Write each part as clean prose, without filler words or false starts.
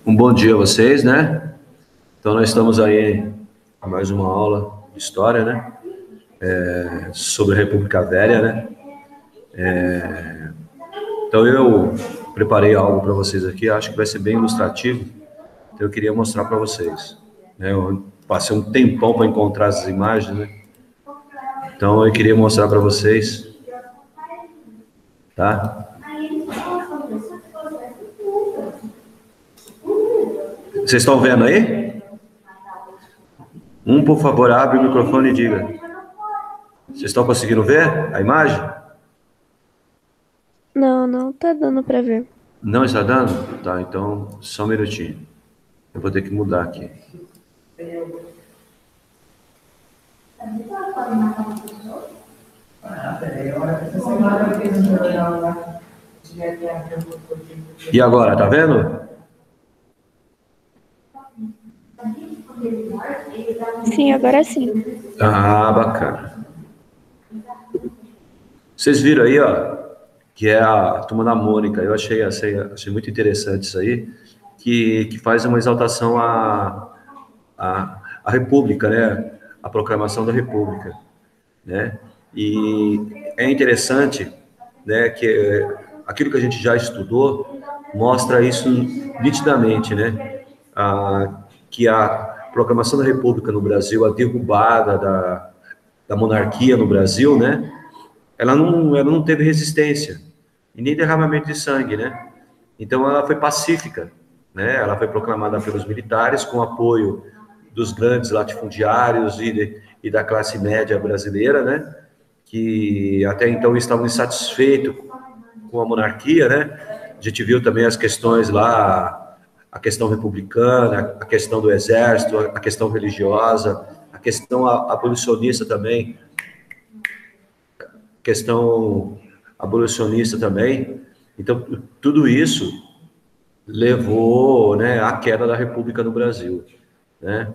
Um bom dia a vocês, né? Então, nós estamos aí a mais uma aula de história, né? Sobre a República Velha, né? Então, eu preparei algo para vocês aqui, acho que vai ser bem ilustrativo, então eu queria mostrar para vocês, né? Eu passei um tempão para encontrar essas imagens, né? Então, eu queria mostrar para vocês, tá? Vocês estão vendo aí? Por favor, abre o microfone e diga. Vocês estão conseguindo ver a imagem? Não tá dando pra ver. Não está dando? Tá, então, só um minutinho. Eu vou ter que mudar aqui. E agora, tá vendo? Sim, agora sim. Ah, bacana. Vocês viram aí, ó, que é a Turma da Mônica. Eu achei muito interessante isso aí, que faz uma exaltação à República, né? A proclamação da República, né? E é interessante, né, que aquilo que a gente já estudou mostra isso nitidamente, né? Que a proclamação da República no Brasil, a derrubada da monarquia no Brasil, né? Ela não teve resistência e nem derramamento de sangue, né? Então ela foi pacífica, né? Ela foi proclamada pelos militares com apoio dos grandes latifundiários e da classe média brasileira, né? Que até então estavam insatisfeitos com a monarquia, né? A gente viu também as questões lá, a questão republicana, a questão do exército, a questão religiosa, a questão abolicionista também, questão abolicionista também. Então, tudo isso levou, né, à queda da República no Brasil, né?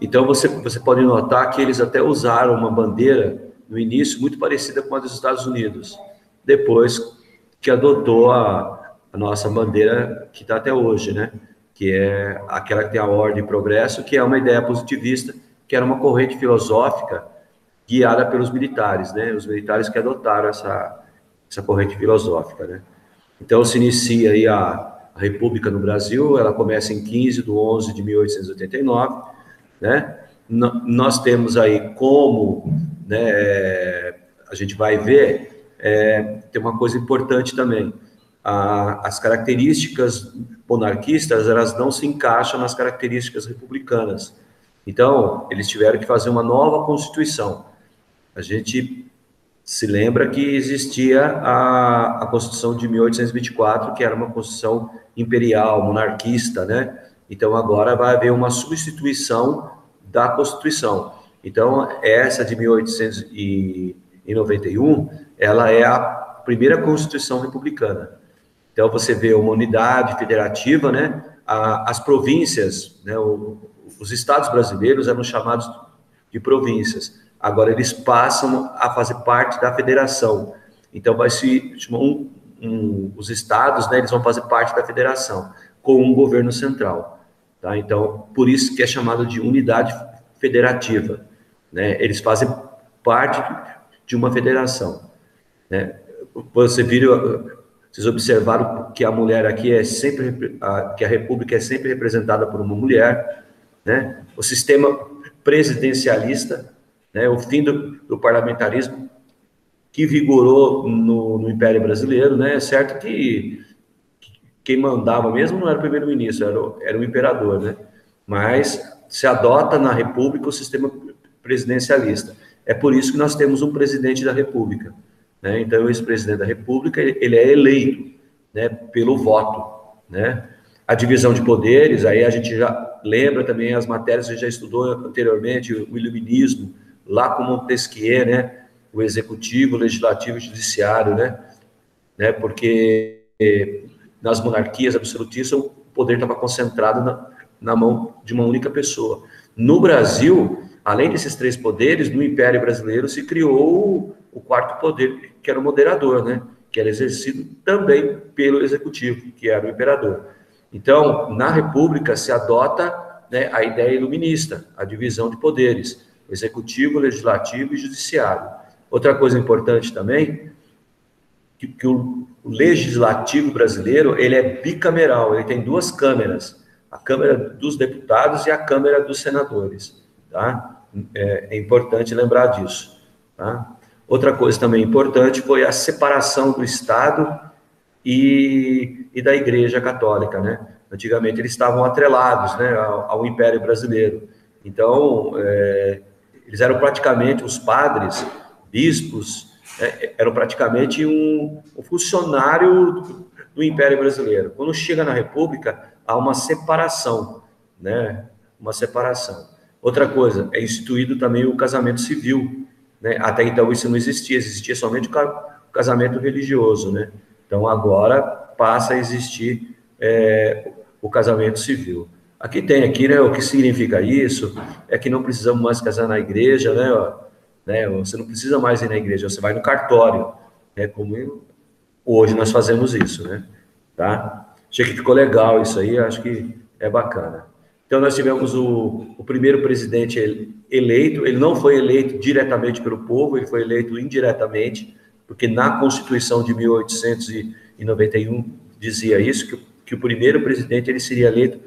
Então, você pode notar que eles até usaram uma bandeira, no início, muito parecida com a dos Estados Unidos, depois que adotou a nossa bandeira que está até hoje, né? Que é aquela que tem a ordem e progresso, que é uma ideia positivista, que era uma corrente filosófica guiada pelos militares, né? Os militares que adotaram essa corrente filosófica, né? Então, se inicia aí a República no Brasil, ela começa em 15 de 11 de 1889, né? Nós temos aí como, né, a gente vai ver, tem uma coisa importante também, as características monarquistas, elas não se encaixam nas características republicanas. Então, eles tiveram que fazer uma nova Constituição. A gente se lembra que existia a Constituição de 1824, que era uma Constituição imperial, monarquista, né? Então, agora vai haver uma substituição da Constituição. Então, essa de 1891, ela é a primeira Constituição republicana. Então, você vê uma unidade federativa, né? As províncias, né? Os estados brasileiros eram chamados de províncias. Agora eles passam a fazer parte da federação. Então vai se os estados, né, eles vão fazer parte da federação com um governo central, tá? Então por isso que é chamado de unidade federativa, né? Eles fazem parte de uma federação, né? Vocês observaram que a mulher aqui é sempre, que a República é sempre representada por uma mulher, né? O sistema presidencialista, né? O fim do parlamentarismo que vigorou no Império Brasileiro, né? É certo que quem mandava mesmo não era o primeiro-ministro, era o imperador, né? Mas se adota na República o sistema presidencialista. É por isso que nós temos um presidente da República, né? Então, esse presidente da República, ele é eleito, né, pelo voto, né? A divisão de poderes, aí a gente já lembra também as matérias que a gente já estudou anteriormente, o iluminismo, lá com Montesquieu, né? O executivo, o legislativo e o judiciário, né? Porque nas monarquias absolutistas o poder estava concentrado na mão de uma única pessoa. No Brasil, além desses três poderes, no Império Brasileiro se criou o quarto poder, que era o moderador, né? Que era exercido também pelo executivo, que era o imperador. Então, na República se adota, né, a ideia iluminista, a divisão de poderes, executivo, legislativo e judiciário. Outra coisa importante também, que o legislativo brasileiro, ele é bicameral, ele tem duas câmeras, a Câmara dos Deputados e a Câmara dos Senadores, tá? É importante lembrar disso, tá? Outra coisa também importante foi a separação do Estado e da Igreja Católica, né? Antigamente eles estavam atrelados, né, ao Império Brasileiro. Então, eles eram praticamente, os padres, bispos, eram praticamente um funcionário do Império Brasileiro. Quando chega na República, há uma separação, né? Uma separação. Outra coisa, é instituído também o casamento civil, né? Até então isso não existia, existia somente o casamento religioso, né? Então agora passa a existir o casamento civil. Aqui tem, né, o que significa isso, é que não precisamos mais casar na igreja, né? Você não precisa mais ir na igreja, você vai no cartório, né? Como hoje nós fazemos isso, né? Tá? Achei que ficou legal isso aí, acho que é bacana. Então, nós tivemos o primeiro presidente eleito, ele não foi eleito diretamente pelo povo, ele foi eleito indiretamente, porque na Constituição de 1891 dizia isso, que o primeiro presidente ele seria eleito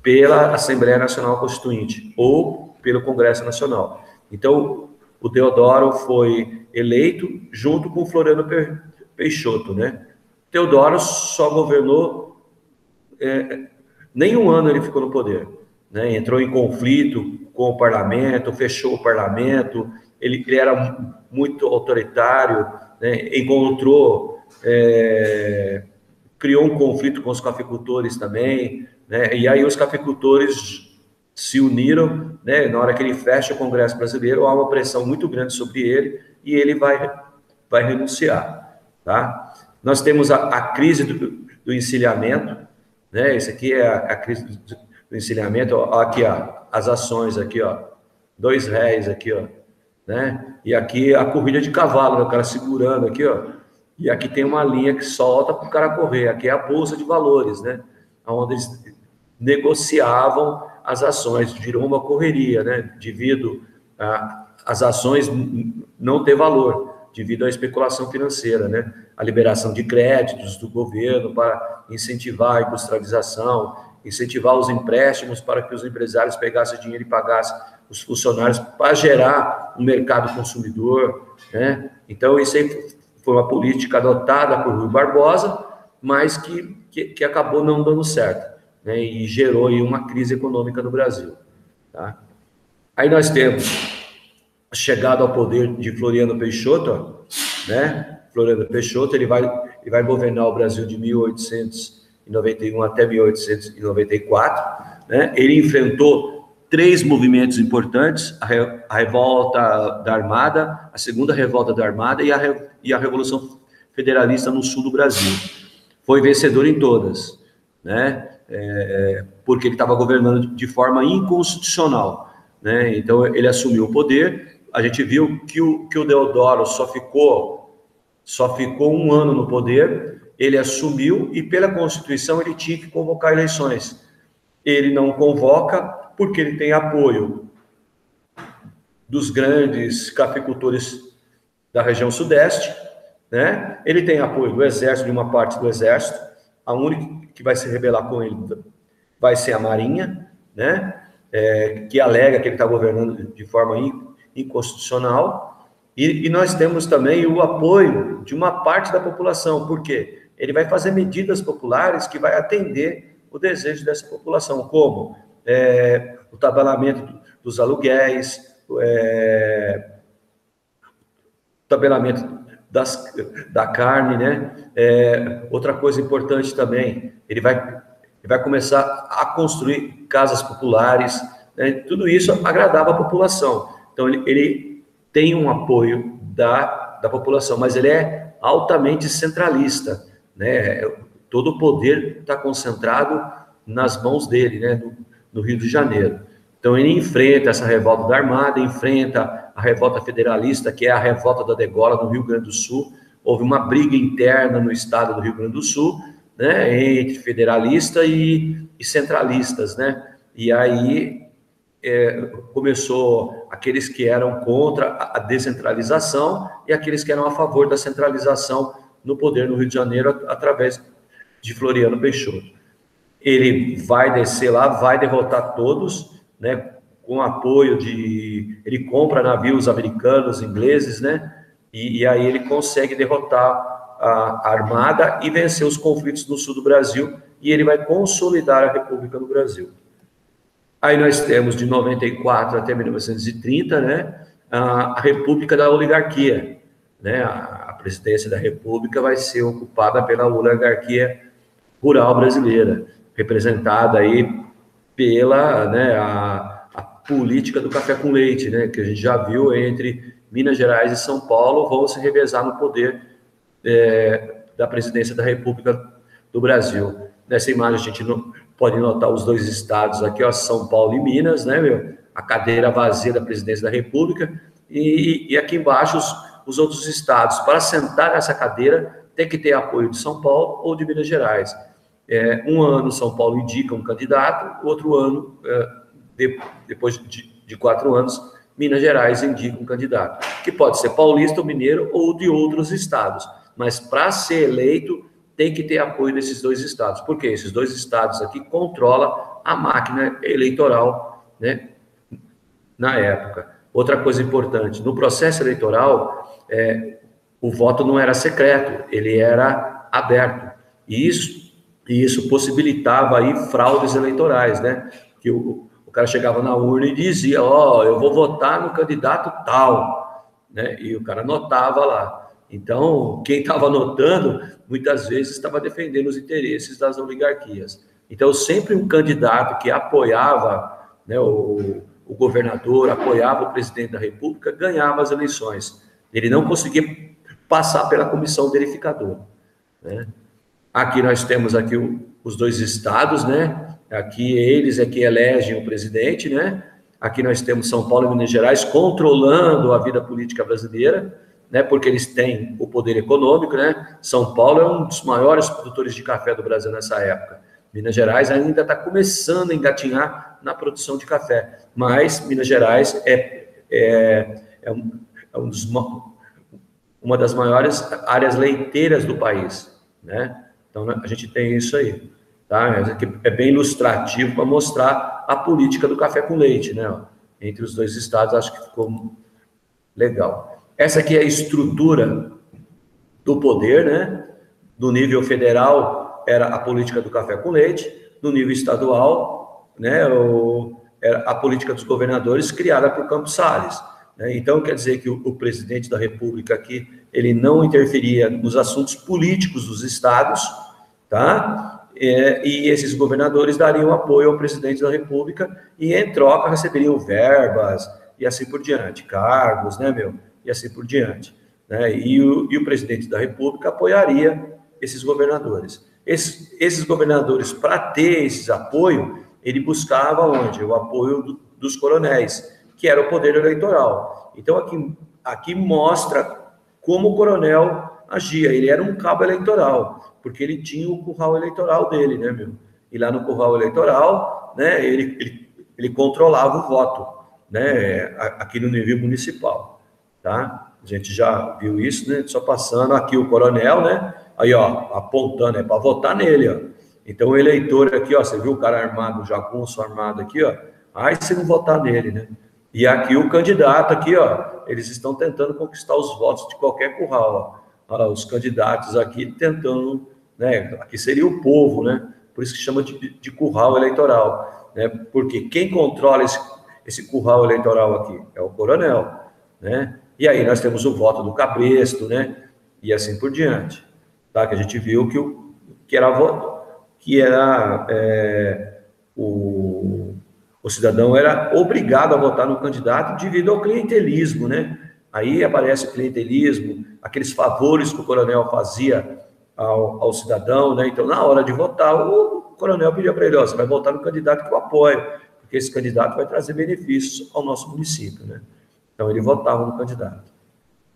pela Assembleia Nacional Constituinte, ou pelo Congresso Nacional. Então, o Deodoro foi eleito junto com Floriano Peixoto, né? Deodoro só governou, nem um ano ele ficou no poder, né? Entrou em conflito com o parlamento, fechou o parlamento, ele era muito autoritário, né? Criou um conflito com os cafeicultores também, né? E aí os cafeicultores se uniram, né? Na hora que ele fecha o Congresso Brasileiro, há uma pressão muito grande sobre ele e ele vai renunciar, tá? Nós temos a crise do encilhamento, né? Esse aqui é a crise do encilhamento, ó, aqui, ó, as ações aqui, ó, R$2 aqui, ó, né? E aqui a corrida de cavalo, né? O cara segurando aqui, ó, e aqui tem uma linha que solta para o cara correr, aqui é a bolsa de valores, né? Onde eles negociavam as ações, virou uma correria, né? Devido às ações não ter valor, devido à especulação financeira, né? A liberação de créditos do governo para incentivar a industrialização, incentivar os empréstimos para que os empresários pegassem dinheiro e pagassem os funcionários para gerar um mercado consumidor, né? Então, isso aí foi uma política adotada por Rui Barbosa, mas que acabou não dando certo, né? E gerou aí uma crise econômica no Brasil, tá? Aí nós temos a chegada ao poder de Floriano Peixoto, né? Floriano Peixoto, ele vai governar o Brasil de 1891 até 1894, né? Ele enfrentou 3 movimentos importantes, a revolta da Armada, a segunda revolta da Armada e a Revolução Federalista no sul do Brasil. Foi vencedor em todas, né? Porque ele estava governando de forma inconstitucional, né? Então ele assumiu o poder. A gente viu que o Deodoro só ficou 1 ano no poder, ele assumiu e pela Constituição ele tinha que convocar eleições. Ele não convoca porque ele tem apoio dos grandes cafeicultores da região sudeste, né? Ele tem apoio do Exército, de uma parte do Exército, a única que vai se rebelar com ele vai ser a Marinha, né? Que alega que ele está governando de forma inconstitucional, e nós temos também o apoio de uma parte da população, porque ele vai fazer medidas populares que vai atender o desejo dessa população, como o tabelamento dos aluguéis, o tabelamento da carne, né? Outra coisa importante também, ele vai começar a construir casas populares, né? Tudo isso agradava a população. Então, ele tem um apoio da população, mas ele é altamente centralista, né? Todo o poder está concentrado nas mãos dele, né? No Rio de Janeiro. Então, ele enfrenta essa revolta da Armada, enfrenta a revolta federalista, que é a revolta da degola no Rio Grande do Sul. Houve uma briga interna no estado do Rio Grande do Sul, né, entre federalista e centralistas, né? E aí começou aqueles que eram contra a descentralização e aqueles que eram a favor da centralização no poder no Rio de Janeiro através de Floriano Peixoto. Ele vai descer lá, vai derrotar todos, né, com apoio de... Ele compra navios americanos, ingleses, né, e aí ele consegue derrotar a armada e vencer os conflitos no sul do Brasil, e ele vai consolidar a República no Brasil. Aí nós temos, de 94 até 1930, né, a República da Oligarquia, né, a presidência da República vai ser ocupada pela oligarquia rural brasileira, representada aí pela, né, a política do café com leite, né, que a gente já viu entre Minas Gerais e São Paulo, vão se revezar no poder da presidência da República do Brasil. Nessa imagem a gente pode notar os dois estados aqui, ó, São Paulo e Minas, né, a cadeira vazia da presidência da República, e aqui embaixo os outros estados. Para sentar nessa cadeira tem que ter apoio de São Paulo ou de Minas Gerais. Um ano São Paulo indica um candidato, outro ano, depois de 4 anos, Minas Gerais indica um candidato, que pode ser paulista ou mineiro ou de outros estados, mas para ser eleito tem que ter apoio desses dois estados, porque esses dois estados aqui controlam a máquina eleitoral, né, na época. Outra coisa importante, no processo eleitoral, o voto não era secreto, ele era aberto, e isso possibilitava aí fraudes eleitorais, né, que o cara chegava na urna e dizia, eu vou votar no candidato tal, né, e o cara anotava lá. Então, quem estava anotando, muitas vezes estava defendendo os interesses das oligarquias. Então, sempre um candidato que apoiava, né, o governador, apoiava o presidente da República, ganhava as eleições. Ele não conseguia passar pela comissão verificadora, né? Aqui nós temos aqui os dois estados, né? Aqui eles é que elegem o presidente, né? Aqui nós temos São Paulo e Minas Gerais controlando a vida política brasileira, né? Porque eles têm o poder econômico, né? São Paulo é um dos maiores produtores de café do Brasil nessa época. Minas Gerais ainda está começando a engatinhar na produção de café, mas Minas Gerais uma das maiores áreas leiteiras do país, né? Então, a gente tem isso aí, tá? É bem ilustrativo para mostrar a política do café com leite, né? Entre os dois estados, acho que ficou legal. Essa aqui é a estrutura do poder, né? No nível federal, era a política do café com leite. No nível estadual, né? Era a política dos governadores criada por Campos Salles, né? Então, quer dizer que o presidente da República aqui, ele não interferia nos assuntos políticos dos estados, tá? E esses governadores dariam apoio ao presidente da República e, em troca, receberiam verbas e assim por diante, cargos, né, e assim por diante, né? E o presidente da República apoiaria esses governadores. Esses governadores, para ter esse apoio, ele buscava onde? O apoio dos coronéis, que era o poder eleitoral. Então, aqui mostra como o coronel agia. Ele era um cabo eleitoral, porque ele tinha o curral eleitoral dele, né, E lá no curral eleitoral, né, ele controlava o voto, né, aqui no nível municipal, tá? A gente já viu isso, né? Só passando aqui o coronel, né? Aí, ó, apontando, para votar nele, ó. Então, o eleitor aqui, ó, você viu o cara armado, o jagunço armado aqui, ó. Aí, se não votar nele, né? E aqui o candidato aqui, ó, eles estão tentando conquistar os votos de qualquer curral, ó. Os candidatos aqui tentando, né? Aqui seria o povo, né? Por isso que chama de curral eleitoral, né? Porque quem controla esse curral eleitoral aqui é o coronel, né? E aí nós temos o voto do cabresto, né? E assim por diante, tá? Que a gente viu o cidadão era obrigado a votar no candidato devido ao clientelismo, né? Aí aparece o clientelismo, aqueles favores que o coronel fazia ao cidadão, né? Então, na hora de votar, o coronel pedia para ele, ó, você vai votar no candidato que eu apoio, porque esse candidato vai trazer benefícios ao nosso município, né? Então, ele votava no candidato,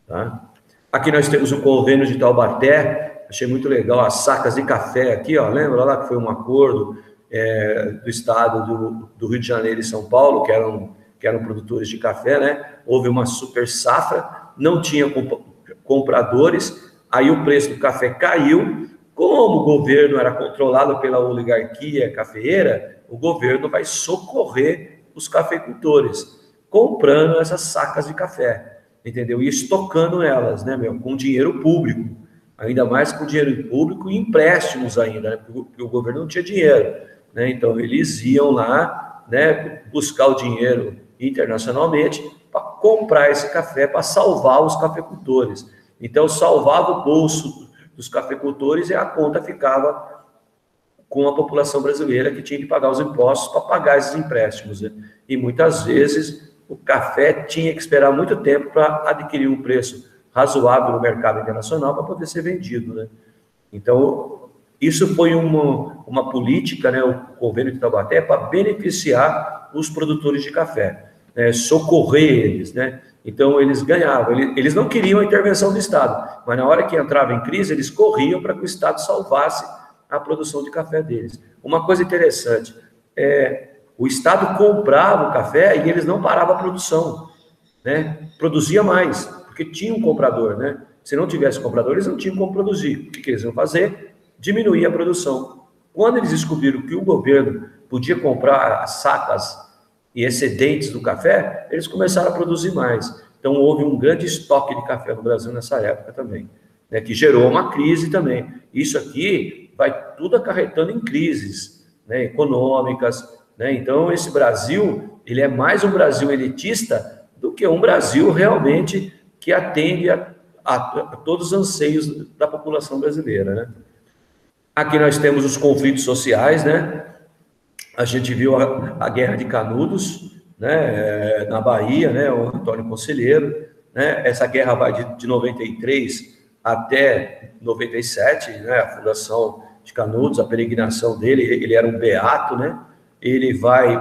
tá? Aqui nós temos o convênio de Taubaté, achei muito legal as sacas de café aqui, ó, lembra lá que foi um acordo do estado do Rio de Janeiro e São Paulo, que eram produtores de café, né? Houve uma super safra, não tinha compradores, aí o preço do café caiu. Como o governo era controlado pela oligarquia cafeeira, o governo vai socorrer os cafeicultores, comprando essas sacas de café, entendeu? E estocando elas, né, com dinheiro público, ainda mais com dinheiro público e empréstimos ainda, né, porque o governo não tinha dinheiro, né? Então eles iam lá, né, buscar o dinheiro internacionalmente para comprar esse café, para salvar os cafeicultores. Então salvava o bolso dos cafeicultores e a conta ficava com a população brasileira, que tinha que pagar os impostos para pagar esses empréstimos, né? E muitas vezes o café tinha que esperar muito tempo para adquirir um preço razoável no mercado internacional para poder ser vendido, né? Então, isso foi uma política, né, o governo de Taubaté, para beneficiar os produtores de café, né, socorrer eles, né? Então, eles ganhavam. Eles não queriam a intervenção do Estado, mas na hora que entrava em crise, eles corriam para que o Estado salvasse a produção de café deles. Uma coisa interessante, o Estado comprava o café e eles não paravam a produção, né? Produzia mais, porque tinha um comprador, né? Se não tivesse comprador, eles não tinham como produzir. O que eles iam fazer? Diminuir a produção. Quando eles descobriram que o governo podia comprar as sacas e excedentes do café, eles começaram a produzir mais. Então, houve um grande estoque de café no Brasil nessa época também, né, que gerou uma crise também. Isso aqui vai tudo acarretando em crises, né, econômicas, né? Então, esse Brasil, ele é mais um Brasil elitista do que um Brasil realmente que atende a todos os anseios da população brasileira, né? Aqui nós temos os conflitos sociais, né? A gente viu a Guerra de Canudos, né, na Bahia, né, o Antônio Conselheiro, né? Essa guerra vai de 93 até 97, né, a fundação de Canudos, a peregrinação dele, ele era um beato, né? Ele vai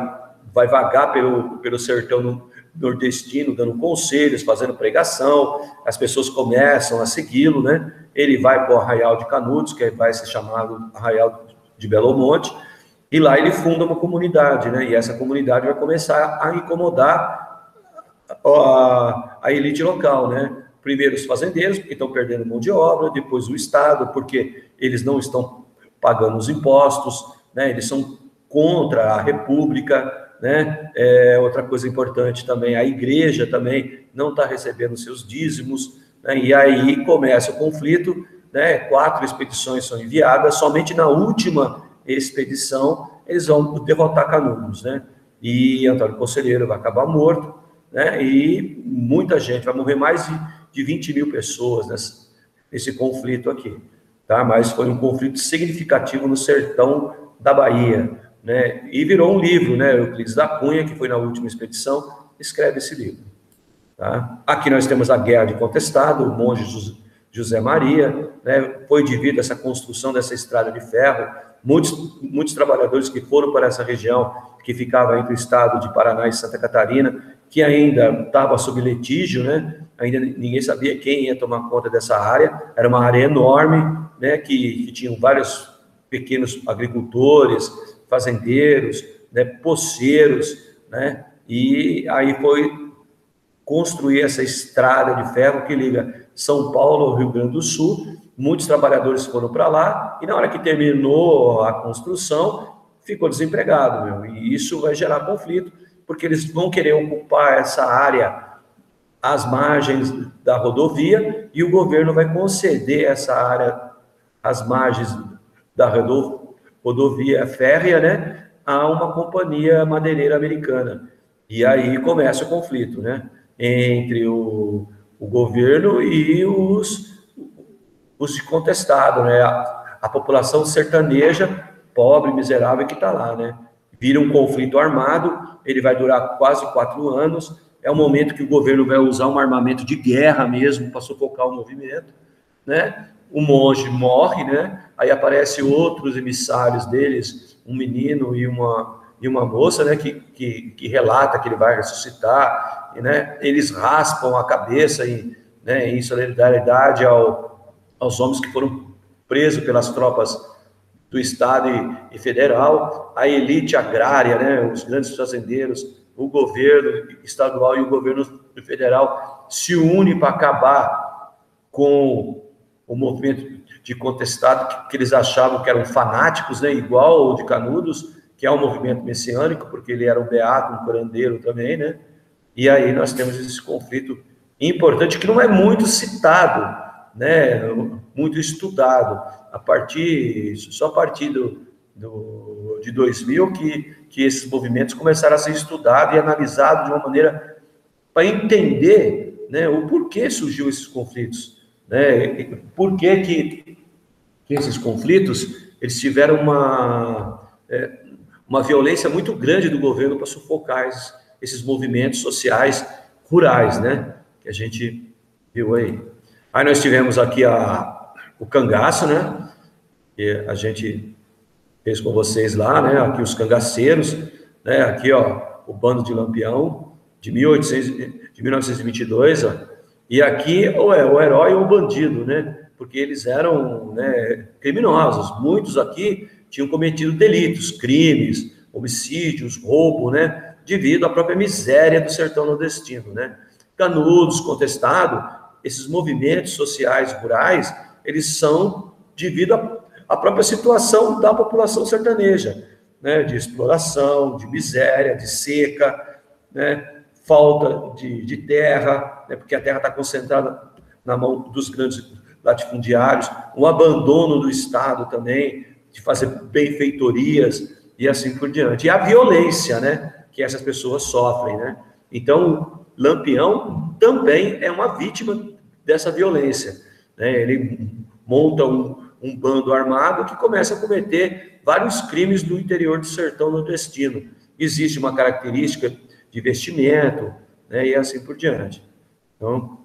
vagar pelo sertão nordestino, dando conselhos, fazendo pregação, as pessoas começam a segui-lo, né? Ele vai para o Arraial de Canudos, que vai ser chamado Arraial de Belo Monte, e lá ele funda uma comunidade, né? E essa comunidade vai começar a incomodar a elite local, né? Primeiro os fazendeiros, porque estão perdendo mão de obra, depois o Estado, porque eles não estão pagando os impostos, né? Eles são contra a República, né? Outra coisa importante também, a igreja também não está recebendo seus dízimos, né? E aí começa o conflito, né? 4 expedições são enviadas, somente na última expedição eles vão derrotar Canudos, né? E Antônio Conselheiro vai acabar morto, né? E muita gente, vai morrer mais de 20 mil pessoas nesse conflito aqui, tá? Mas foi um conflito significativo no sertão da Bahia, né? E virou um livro, né? Euclides da Cunha, que foi na última expedição, escreve esse livro, tá? Aqui nós temos a Guerra de Contestado, o monge José Maria, né? Foi devido a essa construção dessa estrada de ferro, muitos trabalhadores que foram para essa região, que ficava entre o estado de Paraná e Santa Catarina, que ainda estava sob litígio, né? Ainda ninguém sabia quem ia tomar conta dessa área, era uma área enorme, né? Que tinham vários pequenos agricultores, fazendeiros, né? Poceiros, né? E aí foi construir essa estrada de ferro que liga São Paulo ao Rio Grande do Sul. Muitos trabalhadores foram para lá, e na hora que terminou a construção, ficou desempregado, meu. E isso vai gerar conflito, porque eles vão querer ocupar essa área às margens da rodovia, e o governo vai conceder essa área às margens da rodovia férrea, né, a uma companhia madeireira americana. E aí começa o conflito, né, entre o governo e os de contestado, né? A população sertaneja, pobre, miserável, que está lá, né? Vira um conflito armado, ele vai durar quase 4 anos, é o momento que o governo vai usar um armamento de guerra mesmo para sufocar o movimento, né? O monge morre, né? Aí aparecem outros emissários deles, um menino e uma moça, né? Que relata que ele vai ressuscitar, né? Eles raspam a cabeça em solidariedade aos homens que foram preso pelas tropas do Estado e federal, a elite agrária, né, os grandes fazendeiros, o governo estadual e o governo federal se unem para acabar com o movimento de contestado, que eles achavam que eram fanáticos, né, igual o de Canudos, que é um movimento messiânico, porque ele era um beato, um curandeiro também, né? E aí nós temos esse conflito importante que não é muito citado, né, muito estudado, só a partir de 2000 que esses movimentos começaram a ser estudados e analisados de uma maneira para entender, né, o porquê surgiu esses conflitos, né, por que esses conflitos eles tiveram uma violência muito grande do governo para sufocar esses movimentos sociais rurais, né, que a gente viu aí. Aí nós tivemos aqui o cangaço, né, que a gente fez com vocês lá, né, aqui os cangaceiros, né, aqui, ó, o bando de Lampião, de 1922, ó, e aqui o herói ou o bandido, né, porque eles eram, né, criminosos, muitos aqui tinham cometido delitos, crimes, homicídios, roubo, né, devido à própria miséria do sertão nordestino, né. Canudos, Contestado, esses movimentos sociais rurais, eles são devido à própria situação da população sertaneja, né, de exploração, de miséria, de seca, né, falta de terra, né, porque a terra está concentrada na mão dos grandes latifundiários, um abandono do Estado também, de fazer benfeitorias e assim por diante. E a violência, né, que essas pessoas sofrem, né. Então, Lampião também é uma vítima dessa violência, né? Ele monta um bando armado que começa a cometer vários crimes no interior do sertão nordestino. Existe uma característica de vestimento, né, e assim por diante. Então,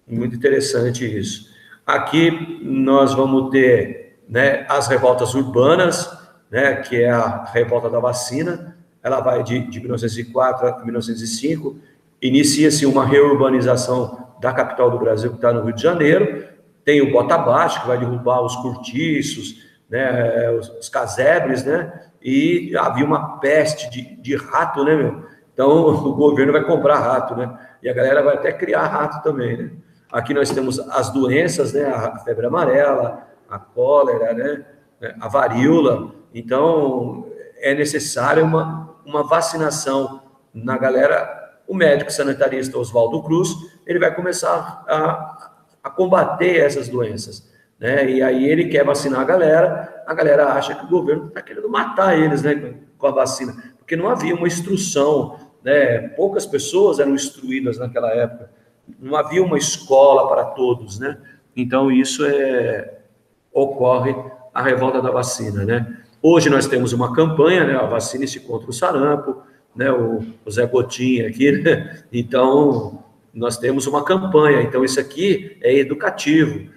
muito interessante isso. Aqui nós vamos ter, né, as revoltas urbanas, né, que é a revolta da vacina. Ela vai de 1904 a 1905. Inicia-se uma reurbanização da capital do Brasil, que está no Rio de Janeiro. Tem o Bota Abaixo, que vai derrubar os cortiços, né, os casebres, né, e havia uma peste de rato, né, meu? Então, o governo vai comprar rato, né, e a galera vai até criar rato também, né. Aqui nós temos as doenças, né, a febre amarela, a cólera, né, a varíola. Então, é necessária uma vacinação na galera. O médico sanitarista Oswaldo Cruz, ele vai começar a combater essas doenças, né? E aí ele quer vacinar a galera acha que o governo está querendo matar eles, né, com a vacina, porque não havia uma instrução, né? Poucas pessoas eram instruídas naquela época, não havia uma escola para todos, né? Então isso ocorre a revolta da vacina, né? Hoje nós temos uma campanha, né? A vacina-se contra o sarampo, né, o Zé Gotinha aqui, né? Então, nós temos uma campanha. Então, isso aqui é educativo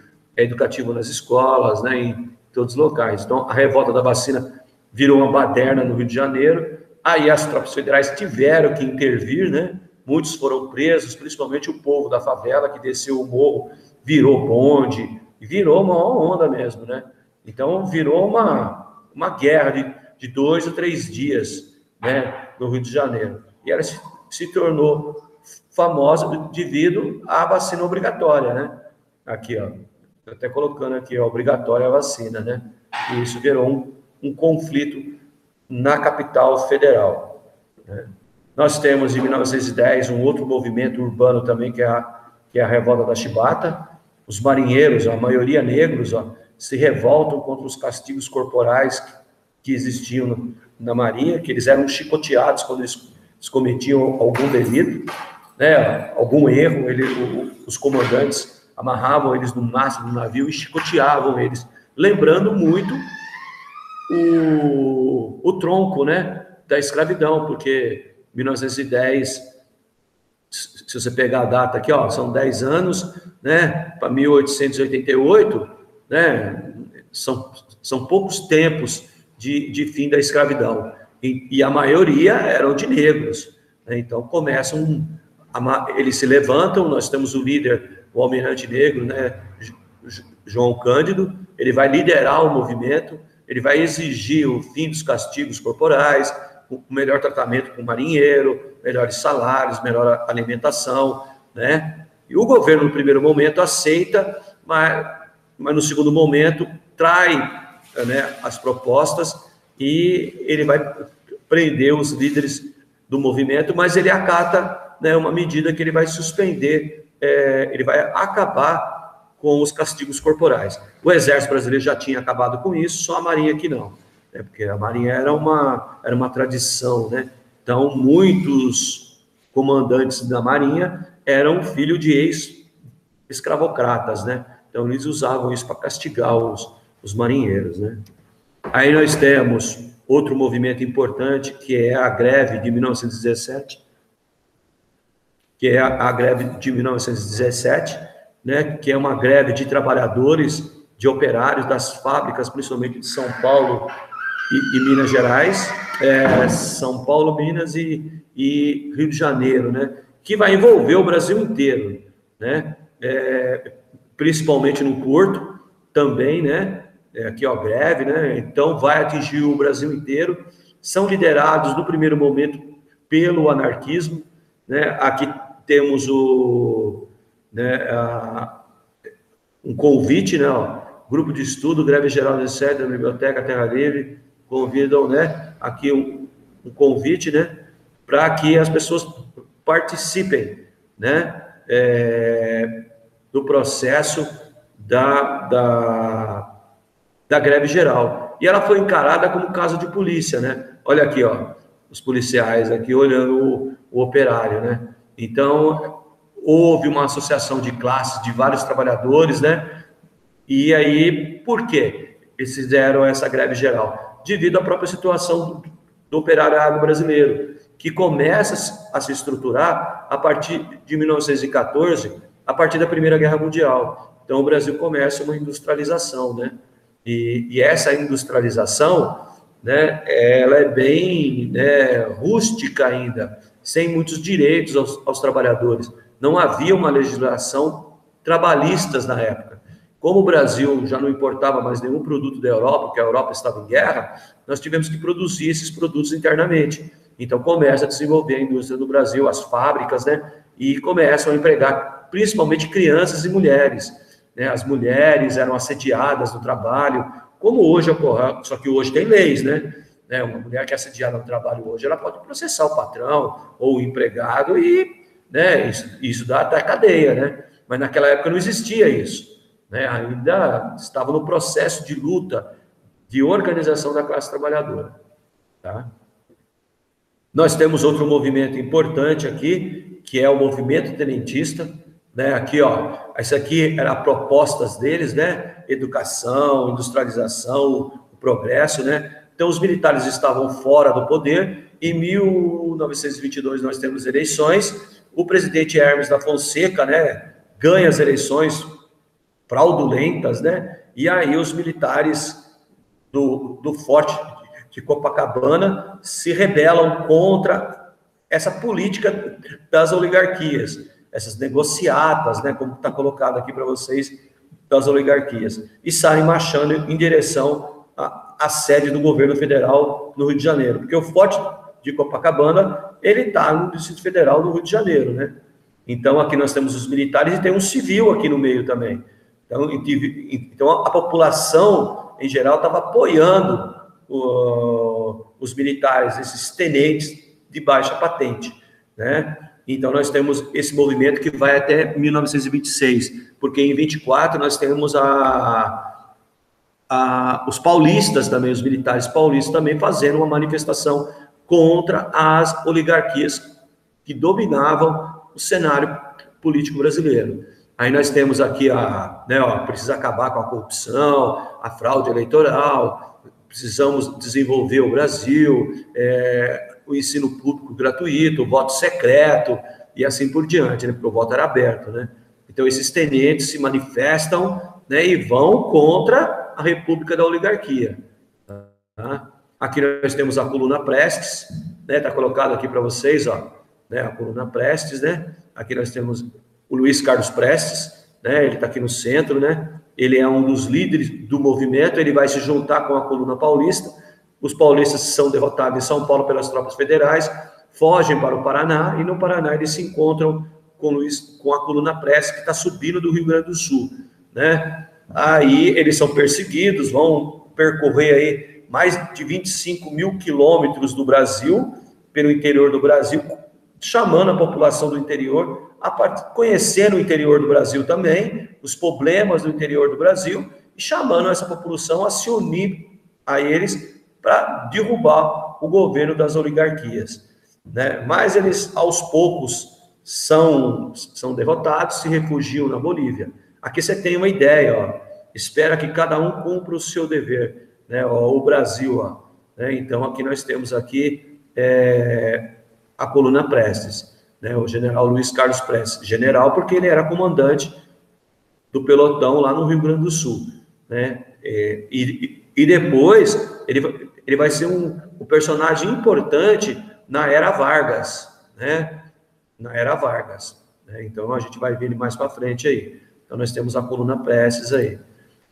nas escolas, né, em todos os locais. Então, a revolta da vacina virou uma baderna no Rio de Janeiro, aí as tropas federais tiveram que intervir, né, muitos foram presos, principalmente o povo da favela, que desceu o morro, virou bonde, e virou uma onda mesmo, né. Então, virou uma guerra de 2 ou 3 dias, né, no Rio de Janeiro. E ela se tornou famosa devido à vacina obrigatória, né? Aqui, ó, até colocando aqui, ó, obrigatória a vacina, né? E isso gerou um conflito na capital federal, né? Nós temos, em 1910, um outro movimento urbano também, que é a revolta da Chibata. Os marinheiros, a maioria negros, ó, se revoltam contra os castigos corporais que existiam na Marinha, que eles eram chicoteados quando eles cometiam algum delito, né, algum erro. Os comandantes amarravam eles no mastro do navio e chicoteavam eles, lembrando muito o tronco, né, da escravidão, porque 1910, se você pegar a data aqui, ó, são 10 anos, né, para 1888, né, são poucos tempos de fim da escravidão, e a maioria eram de negros, né? Então começam, eles se levantam. Nós temos o líder, o almirante negro, né, João Cândido, ele vai liderar o movimento, ele vai exigir o fim dos castigos corporais, o melhor tratamento com o marinheiro, melhores salários, melhor alimentação, né? E o governo, no primeiro momento, aceita, mas no segundo momento, trai, né, as propostas e ele vai prender os líderes do movimento, mas ele acata, né, uma medida que ele vai suspender, ele vai acabar com os castigos corporais. O Exército Brasileiro já tinha acabado com isso, só a Marinha que não, né, porque a Marinha era uma tradição, né? Então, muitos comandantes da Marinha eram filhos de ex-escravocratas, né? Então, eles usavam isso para castigar os marinheiros, né? Aí nós temos outro movimento importante, que é a greve de 1917, que é a greve de 1917, né? Que é uma greve de trabalhadores, de operários das fábricas, principalmente de São Paulo e Minas Gerais, São Paulo, Minas e Rio de Janeiro, né? Que vai envolver o Brasil inteiro, né? Principalmente no Porto, também, né? Aqui, ó, greve, né? Então, vai atingir o Brasil inteiro. São liderados, no primeiro momento, pelo anarquismo, né? Aqui temos um convite, né? Ó, grupo de estudo, greve geral de sede da Biblioteca Terra Livre, convidam, né? Aqui um convite, né? Para que as pessoas participem, né? Do processo da greve geral. E ela foi encarada como caso de polícia, né? Olha aqui, ó, os policiais aqui olhando o operário, né? Então, houve uma associação de classes de vários trabalhadores, né? E aí, por quê eles fizeram essa greve geral? Devido à própria situação do operário agro brasileiro, que começa a se estruturar a partir de 1914, a partir da Primeira Guerra Mundial. Então, o Brasil começa uma industrialização, né? E essa industrialização, né, ela é bem, né, rústica ainda, sem muitos direitos aos trabalhadores. Não havia uma legislação trabalhista na época. Como o Brasil já não importava mais nenhum produto da Europa, porque a Europa estava em guerra, nós tivemos que produzir esses produtos internamente. Então, começa a desenvolver a indústria do Brasil, as fábricas, né, e começam a empregar principalmente crianças e mulheres, né? As mulheres eram assediadas no trabalho, como hoje ocorre, só que hoje tem leis, né? Uma mulher que é assediada no trabalho hoje, ela pode processar o patrão ou o empregado e, né, isso dá cadeia, né? Mas naquela época não existia isso, né? Ainda estava no processo de luta, de organização da classe trabalhadora, tá? Nós temos outro movimento importante aqui, que é o movimento tenentista, né? Aqui, ó, isso aqui era propostas deles, né? Educação, industrialização, o progresso, né? Então, os militares estavam fora do poder. Em 1922, nós temos eleições. O presidente Hermes da Fonseca, né, ganha as eleições fraudulentas, né? E aí os militares do Forte de Copacabana se rebelam contra essa política das oligarquias, essas negociatas, né, como está colocado aqui para vocês, das oligarquias, e saem marchando em direção à sede do governo federal no Rio de Janeiro, porque o Forte de Copacabana, ele está no Distrito Federal do Rio de Janeiro, né? Então, aqui nós temos os militares e tem um civil aqui no meio também. Então a população, em geral, estava apoiando os militares, esses tenentes de baixa patente, né? Então, nós temos esse movimento que vai até 1926, porque em 24 nós temos os paulistas também, os militares paulistas também fazendo uma manifestação contra as oligarquias que dominavam o cenário político brasileiro. Aí nós temos aqui precisa acabar com a corrupção, a fraude eleitoral, precisamos desenvolver o Brasil, o ensino público gratuito, o voto secreto, e assim por diante, né? Porque o voto era aberto, né? Então, esses tenentes se manifestam, né, e vão contra a República da Oligarquia. Tá? Aqui nós temos a coluna Prestes, né? Está colocado aqui para vocês, ó, né? A coluna Prestes, né? Aqui nós temos o Luiz Carlos Prestes, né? Ele está aqui no centro, né? ele é um dos líderes do movimento, ele vai se juntar com a coluna paulista. Os paulistas são derrotados em São Paulo pelas tropas federais, fogem para o Paraná, e no Paraná eles se encontram com a coluna Prestes, que está subindo do Rio Grande do Sul, né? Aí eles são perseguidos, vão percorrer aí mais de 25 mil quilômetros do Brasil, pelo interior do Brasil, chamando a população do interior a conhecer o interior do Brasil também, os problemas do interior do Brasil, e chamando essa população a se unir a eles para derrubar o governo das oligarquias, né? Mas eles, aos poucos, são derrotados, se refugiam na Bolívia. Aqui você tem uma ideia, ó, espera que cada um cumpra o seu dever, né? Ó, o Brasil, ó, né? Então, aqui nós temos aqui a coluna Prestes, né? O general Luiz Carlos Prestes, general porque ele era comandante do pelotão lá no Rio Grande do Sul, né? E depois ele vai ser um personagem importante na Era Vargas, né? Na Era Vargas, né? Então a gente vai ver ele mais para frente aí. Então nós temos a coluna Prestes aí.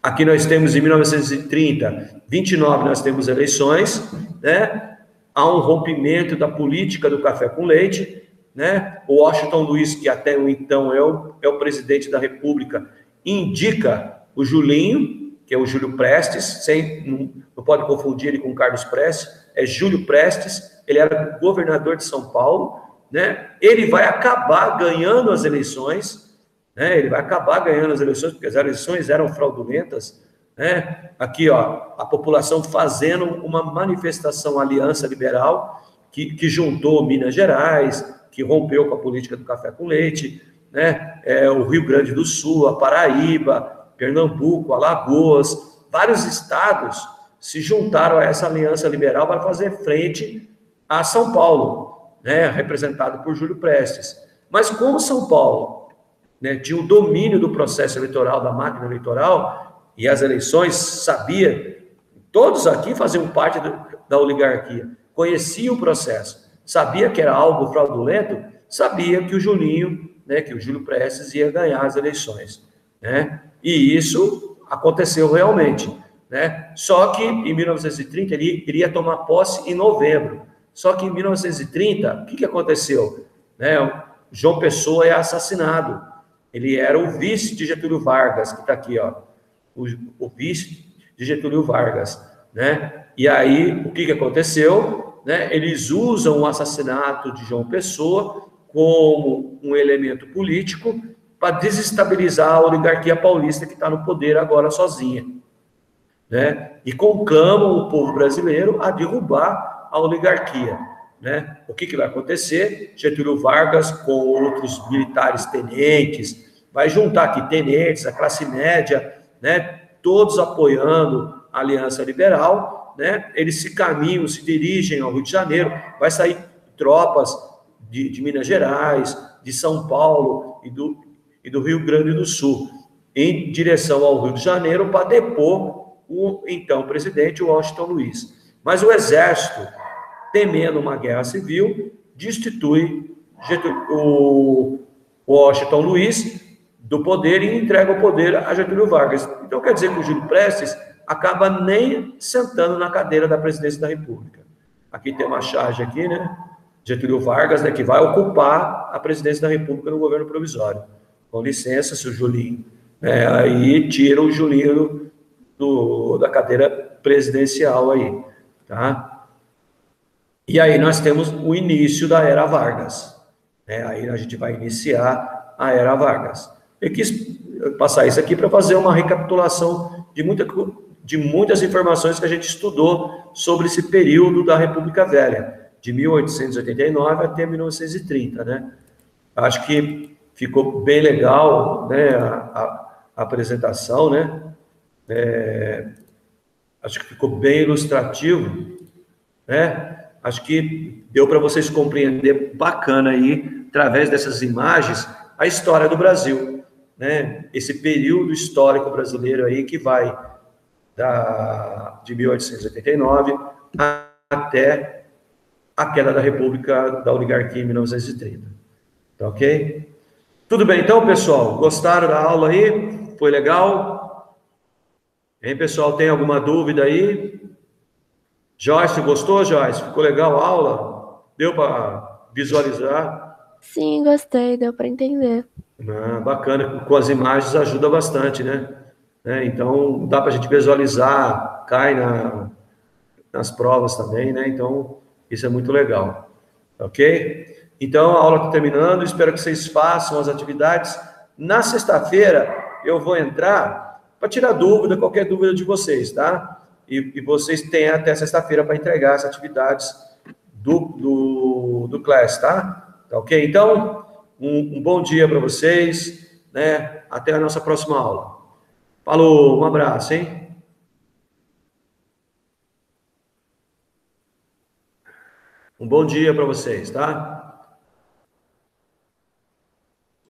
Aqui nós temos em 1930, 29 nós temos eleições, né? Há um rompimento da política do café com leite, né? O Washington Luiz, que até então é o presidente da República, indica o Julinho, que é o Júlio Prestes, não pode confundir ele com o Carlos Prestes, é Júlio Prestes, ele era governador de São Paulo, né? Ele vai acabar ganhando as eleições, né? Ele vai acabar ganhando as eleições, porque as eleições eram fraudulentas, né? Aqui, ó, a população fazendo uma manifestação Aliança Liberal, que juntou Minas Gerais, que rompeu com a política do café com leite, né? O Rio Grande do Sul, a Paraíba, Pernambuco, Alagoas, vários estados se juntaram a essa Aliança Liberal para fazer frente a São Paulo, né? Representado por Júlio Prestes. Mas como São Paulo, né, tinha o domínio do processo eleitoral, da máquina eleitoral, e as eleições, sabia, todos aqui faziam parte da oligarquia, conheciam o processo, sabia que era algo fraudulento, sabia que o Julinho, né, que o Júlio Prestes ia ganhar as eleições, né? E isso aconteceu realmente, né? Só que em 1930 ele iria tomar posse em novembro. Só que em 1930, o que aconteceu? Né? João Pessoa é assassinado. Ele era o vice de Getúlio Vargas, que está aqui, ó, o vice de Getúlio Vargas, né? E aí, o que aconteceu? Né? Eles usam o assassinato de João Pessoa como um elemento político para desestabilizar a oligarquia paulista que está no poder agora sozinha, né? E conclamam o povo brasileiro a derrubar a oligarquia, né? O que vai acontecer? Getúlio Vargas, com outros militares tenentes, vai juntar aqui tenentes, a classe média, né? Todos apoiando a Aliança Liberal, né? Eles se dirigem ao Rio de Janeiro, vai sair tropas de Minas Gerais, de São Paulo e do Rio Grande do Sul, em direção ao Rio de Janeiro, para depor o então presidente Washington Luiz. Mas o exército, temendo uma guerra civil, destitui o Washington Luiz do poder e entrega o poder a Getúlio Vargas. Então quer dizer que o Júlio Prestes acaba nem sentando na cadeira da presidência da República. Aqui tem uma charge aqui, né? Getúlio Vargas, né, que vai ocupar a presidência da República no governo provisório. Com licença, seu Julinho. Aí tira o Julinho da cadeira presidencial aí, tá? E aí nós temos o início da Era Vargas, né? Aí a gente vai iniciar a Era Vargas. Eu quis passar isso aqui para fazer uma recapitulação de muitas informações que a gente estudou sobre esse período da República Velha, de 1889 até 1930, né? Acho que ficou bem legal, né, a apresentação, né? Acho que ficou bem ilustrativo, né? Acho que deu para vocês compreender bacana aí, através dessas imagens, a história do Brasil, né? Esse período histórico brasileiro aí que vai de 1889 até a queda da República da Oligarquia em 1930. Tá ok? Tudo bem então, pessoal? Gostaram da aula aí? Foi legal? Hein, pessoal, tem alguma dúvida aí? Joyce, gostou, Joyce? Ficou legal a aula? Deu para visualizar? Sim, gostei, deu para entender. Ah, bacana, com as imagens ajuda bastante, né? Então, dá para a gente visualizar, cai nas provas também, né? Então, isso é muito legal, ok? Então, a aula está terminando, espero que vocês façam as atividades. Na sexta-feira, eu vou entrar para tirar dúvida, qualquer dúvida de vocês, tá? E vocês têm até sexta-feira para entregar as atividades do Class, tá? Tá ok? Então, um bom dia para vocês, né? Até a nossa próxima aula. Falou, um abraço, hein? Um bom dia para vocês, tá?